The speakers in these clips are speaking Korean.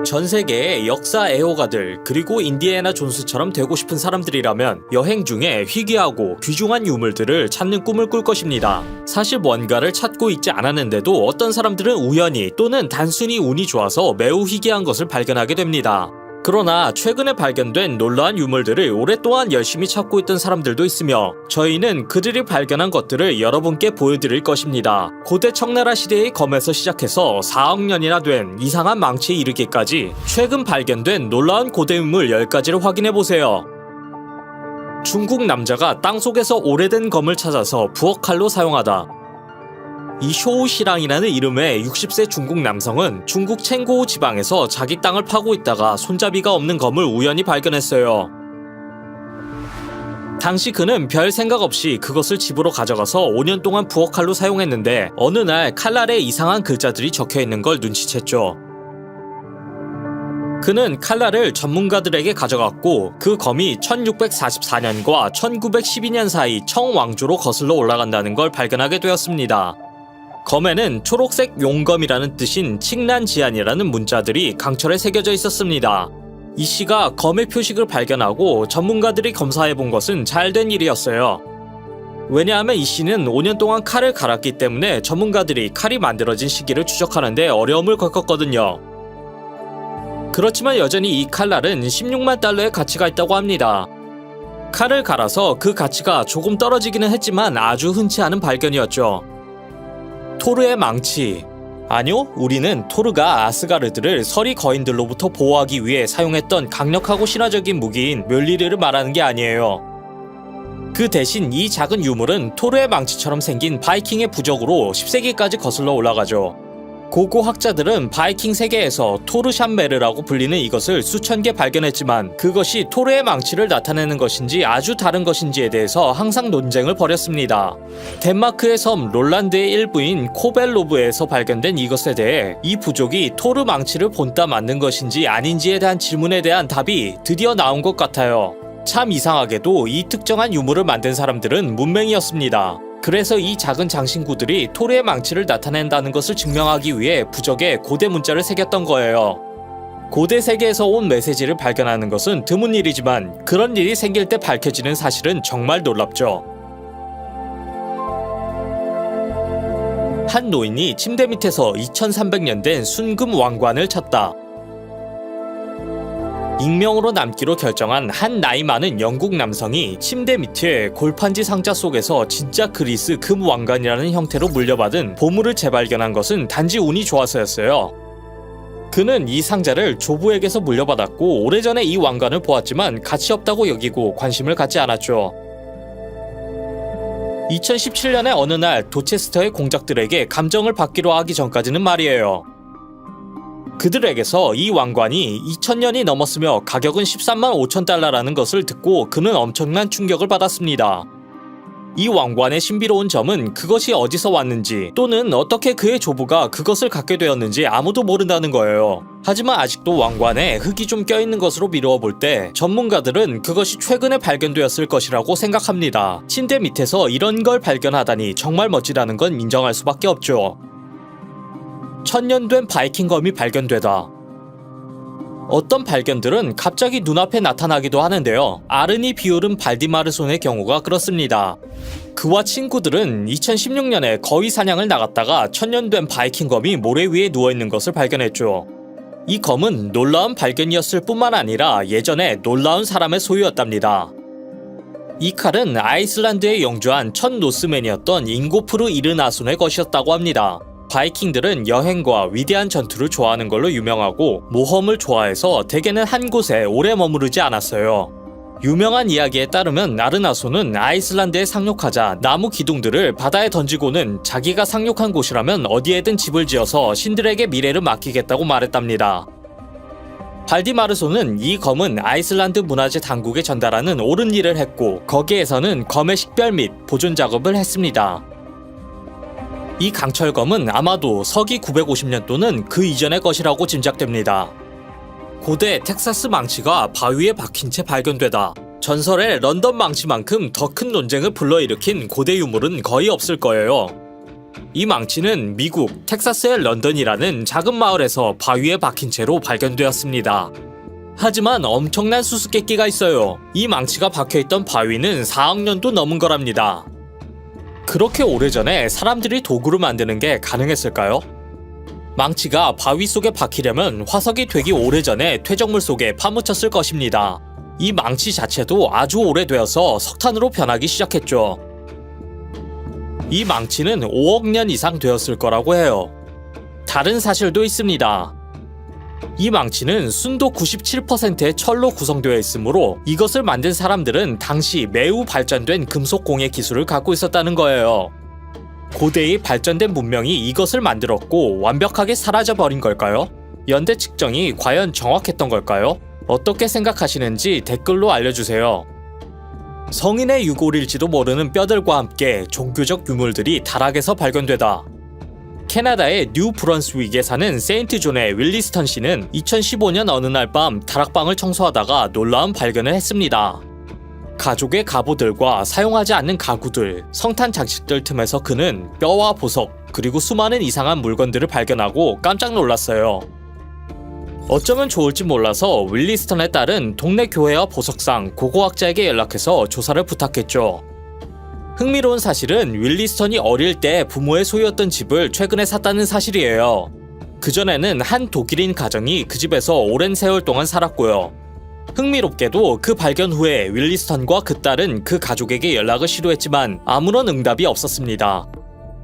전 세계의 역사 애호가들 그리고 인디애나 존스처럼 되고 싶은 사람들이라면 여행 중에 희귀하고 귀중한 유물들을 찾는 꿈을 꿀 것입니다. 사실 뭔가를 찾고 있지 않았는데도 어떤 사람들은 우연히 또는 단순히 운이 좋아서 매우 희귀한 것을 발견하게 됩니다. 그러나 최근에 발견된 놀라운 유물들을 오랫동안 열심히 찾고 있던 사람들도 있으며 저희는 그들이 발견한 것들을 여러분께 보여드릴 것입니다. 고대 청나라 시대의 검에서 시작해서 4억 년이나 된 이상한 망치에 이르기까지 최근 발견된 놀라운 고대 유물 10가지를 확인해보세요. 중국 남자가 땅속에서 오래된 검을 찾아서 부엌칼로 사용하다. 이 쇼우시랑이라는 이름의 60세 중국 남성은 중국 챙고우 지방에서 자기 땅을 파고 있다가 손잡이가 없는 검을 우연히 발견했어요. 당시 그는 별 생각 없이 그것을 집으로 가져가서 5년 동안 부엌칼로 사용했는데 어느 날 칼날에 이상한 글자들이 적혀있는 걸 눈치챘죠. 그는 칼날을 전문가들에게 가져갔고 그 검이 1644년과 1912년 사이 청왕조로 거슬러 올라간다는 걸 발견하게 되었습니다. 검에는 초록색 용검이라는 뜻인 칙난지안이라는 문자들이 강철에 새겨져 있었습니다. 이 씨가 검의 표식을 발견하고 전문가들이 검사해본 것은 잘된 일이었어요. 왜냐하면 이 씨는 5년 동안 칼을 갈았기 때문에 전문가들이 칼이 만들어진 시기를 추적하는데 어려움을 겪었거든요. 그렇지만 여전히 이 칼날은 16만 달러의 가치가 있다고 합니다. 칼을 갈아서 그 가치가 조금 떨어지기는 했지만 아주 흔치 않은 발견이었죠. 토르의 망치. 아니요, 우리는 토르가 아스가르드를 서리 거인들로부터 보호하기 위해 사용했던 강력하고 신화적인 무기인 멸리르를 말하는 게 아니에요. 그 대신 이 작은 유물은 토르의 망치처럼 생긴 바이킹의 부적으로 10세기까지 거슬러 올라가죠. 고고 학자들은 바이킹 세계에서 토르샴메르라고 불리는 이것을 수천 개 발견했지만 그것이 토르의 망치를 나타내는 것인지 아주 다른 것인지에 대해서 항상 논쟁을 벌였습니다. 덴마크의 섬 롤란드의 일부인 코벨로브에서 발견된 이것에 대해 이 부족이 토르 망치를 본따 만든 것인지 아닌지에 대한 질문에 대한 답이 드디어 나온 것 같아요. 참 이상하게도 이 특정한 유물을 만든 사람들은 문맹이었습니다. 그래서 이 작은 장신구들이 토르의 망치를 나타낸다는 것을 증명하기 위해 부적에 고대 문자를 새겼던 거예요. 고대 세계에서 온 메시지를 발견하는 것은 드문 일이지만 그런 일이 생길 때 밝혀지는 사실은 정말 놀랍죠. 한 노인이 침대 밑에서 2300년 된 순금 왕관을 찾다. 익명으로 남기로 결정한 한 나이 많은 영국 남성이 침대 밑에 골판지 상자 속에서 진짜 그리스 금 왕관이라는 형태로 물려받은 보물을 재발견한 것은 단지 운이 좋아서였어요. 그는 이 상자를 조부에게서 물려받았고 오래전에 이 왕관을 보았지만 가치 없다고 여기고 관심을 갖지 않았죠. 2017년의 어느 날 도체스터의 공작들에게 감정을 받기로 하기 전까지는 말이에요. 그들에게서 이 왕관이 2000년이 넘었으며 가격은 13만 5천 달러라는 것을 듣고 그는 엄청난 충격을 받았습니다. 이 왕관의 신비로운 점은 그것이 어디서 왔는지 또는 어떻게 그의 조부가 그것을 갖게 되었는지 아무도 모른다는 거예요. 하지만 아직도 왕관에 흙이 좀 껴있는 것으로 미루어 볼 때 전문가들은 그것이 최근에 발견되었을 것이라고 생각합니다. 침대 밑에서 이런 걸 발견하다니 정말 멋지다는 건 인정할 수밖에 없죠. 1000년 된 바이킹 검이 발견되다. 어떤 발견들은 갑자기 눈앞에 나타나기도 하는데요. 아르니 비오른 발디마르손의 경우가 그렇습니다. 그와 친구들은 2016년에 거위 사냥을 나갔다가 1000년 된 바이킹 검이 모래 위에 누워있는 것을 발견했죠. 이 검은 놀라운 발견이었을 뿐만 아니라 예전에 놀라운 사람의 소유였답니다. 이 칼은 아이슬란드에 영주한 첫 노스맨이었던 잉고프르 이르나손의 것이었다고 합니다. 바이킹들은 여행과 위대한 전투를 좋아하는 걸로 유명하고 모험을 좋아해서 대개는 한 곳에 오래 머무르지 않았어요. 유명한 이야기에 따르면 아르나손은 아이슬란드에 상륙하자 나무 기둥들을 바다에 던지고는 자기가 상륙한 곳이라면 어디에든 집을 지어서 신들에게 미래를 맡기겠다고 말했답니다. 발디마르손은 이 검은 아이슬란드 문화재 당국에 전달하는 옳은 일을 했고 거기에서는 검의 식별 및 보존 작업을 했습니다. 이 강철검은 아마도 서기 950년 또는 그 이전의 것이라고 짐작됩니다. 고대 텍사스 망치가 바위에 박힌 채 발견되다. 전설의 런던 망치만큼 더 큰 논쟁을 불러일으킨 고대 유물은 거의 없을 거예요. 이 망치는 미국 텍사스의 런던이라는 작은 마을에서 바위에 박힌 채로 발견되었습니다. 하지만 엄청난 수수께끼가 있어요. 이 망치가 박혀있던 바위는 4억 년도 넘은 거랍니다. 그렇게 오래전에 사람들이 도구를 만드는 게 가능했을까요? 망치가 바위 속에 박히려면 화석이 되기 오래전에 퇴적물 속에 파묻혔을 것입니다. 이 망치 자체도 아주 오래되어서 석탄으로 변하기 시작했죠. 이 망치는 5억 년 이상 되었을 거라고 해요. 다른 사실도 있습니다. 이 망치는 순도 97%의 철로 구성되어 있으므로 이것을 만든 사람들은 당시 매우 발전된 금속 공예 기술을 갖고 있었다는 거예요. 고대의 발전된 문명이 이것을 만들었고 완벽하게 사라져버린 걸까요? 연대 측정이 과연 정확했던 걸까요? 어떻게 생각하시는지 댓글로 알려주세요. 성인의 유골일지도 모르는 뼈들과 함께 종교적 유물들이 다락에서 발견되다. 캐나다의 뉴 브런스윅에 사는 세인트 존의 윌리스턴 씨는 2015년 어느 날 밤 다락방을 청소하다가 놀라운 발견을 했습니다. 가족의 갑오들과 사용하지 않는 가구들, 성탄 장식들 틈에서 그는 뼈와 보석, 그리고 수많은 이상한 물건들을 발견하고 깜짝 놀랐어요. 어쩌면 좋을지 몰라서 윌리스턴의 딸은 동네 교회와 보석상 고고학자에게 연락해서 조사를 부탁했죠. 흥미로운 사실은 윌리스턴이 어릴 때 부모의 소유였던 집을 최근에 샀다는 사실이에요. 그전에는 한 독일인 가정이 그 집에서 오랜 세월 동안 살았고요. 흥미롭게도 그 발견 후에 윌리스턴과 그 딸은 그 가족에게 연락을 시도했지만 아무런 응답이 없었습니다.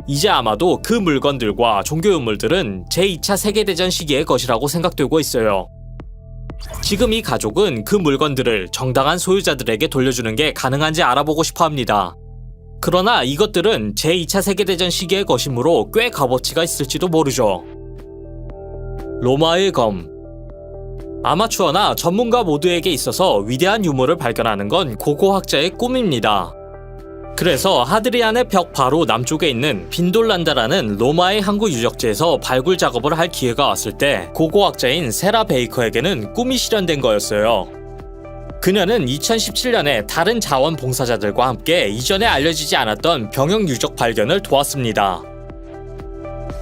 이제 아마도 그 물건들과 종교유물들은 제2차 세계대전 시기의 것이라고 생각되고 있어요. 지금 이 가족은 그 물건들을 정당한 소유자들에게 돌려주는 게 가능한지 알아보고 싶어 합니다. 그러나 이것들은 제2차 세계대전 시기의 것이므로 꽤 값어치가 있을지도 모르죠. 로마의 검. 아마추어나 전문가 모두에게 있어서 위대한 유물을 발견하는 건 고고학자의 꿈입니다. 그래서 하드리안의 벽 바로 남쪽에 있는 빈돌란다라는 로마의 항구 유적지에서 발굴 작업을 할 기회가 왔을 때 고고학자인 세라 베이커에게는 꿈이 실현된 거였어요. 그녀는 2017년에 다른 자원봉사자들과 함께 이전에 알려지지 않았던 병영 유적 발견을 도왔습니다.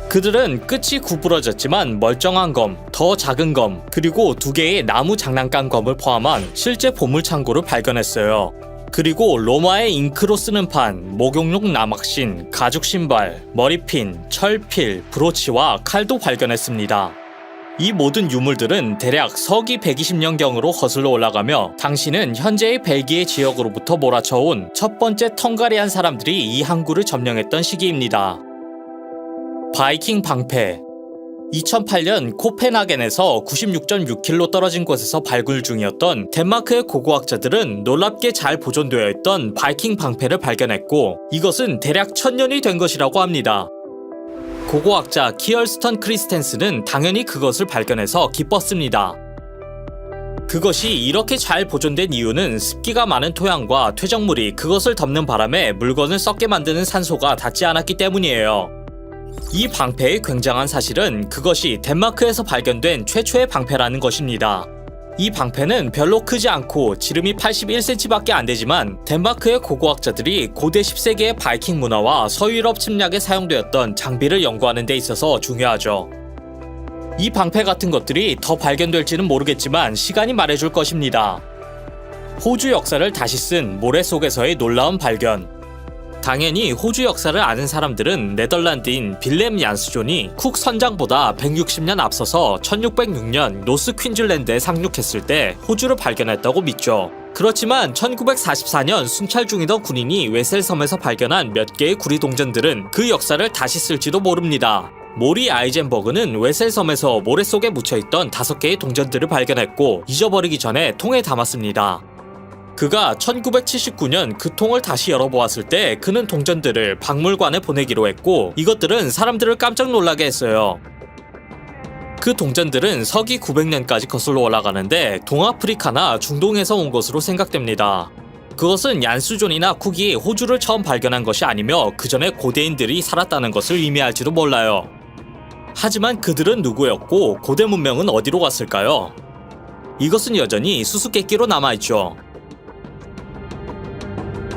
그들은 끝이 구부러졌지만 멀쩡한 검, 더 작은 검, 그리고 2개의 나무 장난감 검을 포함한 실제 보물창고를 발견했어요. 그리고 로마의 잉크로 쓰는 판, 목욕용 나막신, 가죽 신발, 머리핀, 철필, 브로치와 칼도 발견했습니다. 이 모든 유물들은 대략 서기 120년경으로 거슬러 올라가며 당시는 현재의 벨기에 지역으로부터 몰아쳐온 첫 번째 텅가리안 사람들이 이 항구를 점령했던 시기입니다. 바이킹 방패. 2008년 코펜하겐에서 96.6km 떨어진 곳에서 발굴 중이었던 덴마크의 고고학자들은 놀랍게 잘 보존되어 있던 바이킹 방패를 발견했고 이것은 대략 1000년이 된 것이라고 합니다. 고고학자 키얼스턴 크리스텐스는 당연히 그것을 발견해서 기뻤습니다. 그것이 이렇게 잘 보존된 이유는 습기가 많은 토양과 퇴적물이 그것을 덮는 바람에 물건을 썩게 만드는 산소가 닿지 않았기 때문이에요. 이 방패의 굉장한 사실은 그것이 덴마크에서 발견된 최초의 방패라는 것입니다. 이 방패는 별로 크지 않고 지름이 81cm밖에 안 되지만 덴마크의 고고학자들이 고대 10세기의 바이킹 문화와 서유럽 침략에 사용되었던 장비를 연구하는 데 있어서 중요하죠. 이 방패 같은 것들이 더 발견될지는 모르겠지만 시간이 말해줄 것입니다. 호주 역사를 다시 쓴 모래 속에서의 놀라운 발견. 당연히 호주 역사를 아는 사람들은 네덜란드인 빌렘 얀스존이 쿡 선장보다 160년 앞서서 1606년 노스 퀸즐랜드에 상륙했을 때 호주를 발견했다고 믿죠. 그렇지만 1944년 순찰 중이던 군인이 웨셀섬에서 발견한 몇 개의 구리 동전들은 그 역사를 다시 쓸지도 모릅니다. 모리 아이젠버그는 웨셀섬에서 모래 속에 묻혀있던 5개의 동전들을 발견했고 잊어버리기 전에 통에 담았습니다. 그가 1979년 그 통을 다시 열어보았을 때 그는 동전들을 박물관에 보내기로 했고 이것들은 사람들을 깜짝 놀라게 했어요. 그 동전들은 서기 900년까지 거슬러 올라가는데 동아프리카나 중동에서 온 것으로 생각됩니다. 그것은 얀수존이나 쿡이 호주를 처음 발견한 것이 아니며 그 전에 고대인들이 살았다는 것을 의미할지도 몰라요. 하지만 그들은 누구였고 고대 문명은 어디로 갔을까요? 이것은 여전히 수수께끼로 남아있죠.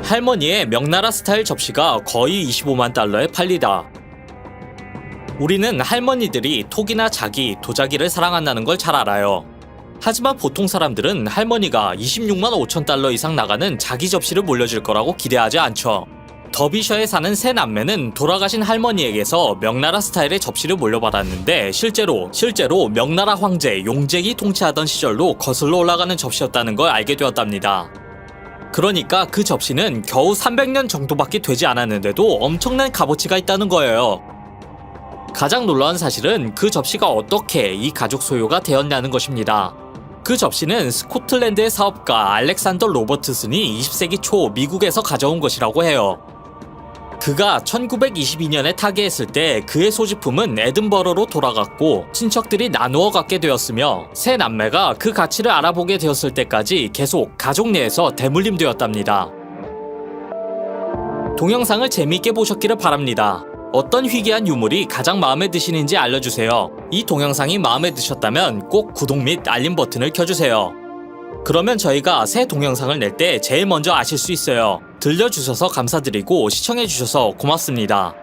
할머니의 명나라 스타일 접시가 거의 25만 달러에 팔리다. 우리는 할머니들이 톡이나 자기, 도자기를 사랑한다는 걸 잘 알아요. 하지만 보통 사람들은 할머니가 26만 5천 달러 이상 나가는 자기 접시를 물려줄 거라고 기대하지 않죠. 더비셔에 사는 세 남매는 돌아가신 할머니에게서 명나라 스타일의 접시를 물려받았는데 실제로 명나라 황제 용잭이 통치하던 시절로 거슬러 올라가는 접시였다는 걸 알게 되었답니다. 그러니까 그 접시는 겨우 300년 정도밖에 되지 않았는데도 엄청난 값어치가 있다는 거예요. 가장 놀라운 사실은 그 접시가 어떻게 이 가족 소유가 되었냐는 것입니다. 그 접시는 스코틀랜드의 사업가 알렉산더 로버트슨이 20세기 초 미국에서 가져온 것이라고 해요. 그가 1922년에 타계했을 때 그의 소지품은 에든버러로 돌아갔고 친척들이 나누어 갖게 되었으며 세 남매가 그 가치를 알아보게 되었을 때까지 계속 가족 내에서 대물림되었답니다. 동영상을 재미있게 보셨기를 바랍니다. 어떤 희귀한 유물이 가장 마음에 드시는지 알려주세요. 이 동영상이 마음에 드셨다면 꼭 구독 및 알림 버튼을 켜주세요. 그러면 저희가 새 동영상을 낼 때 제일 먼저 아실 수 있어요. 들려주셔서 감사드리고 시청해주셔서 고맙습니다.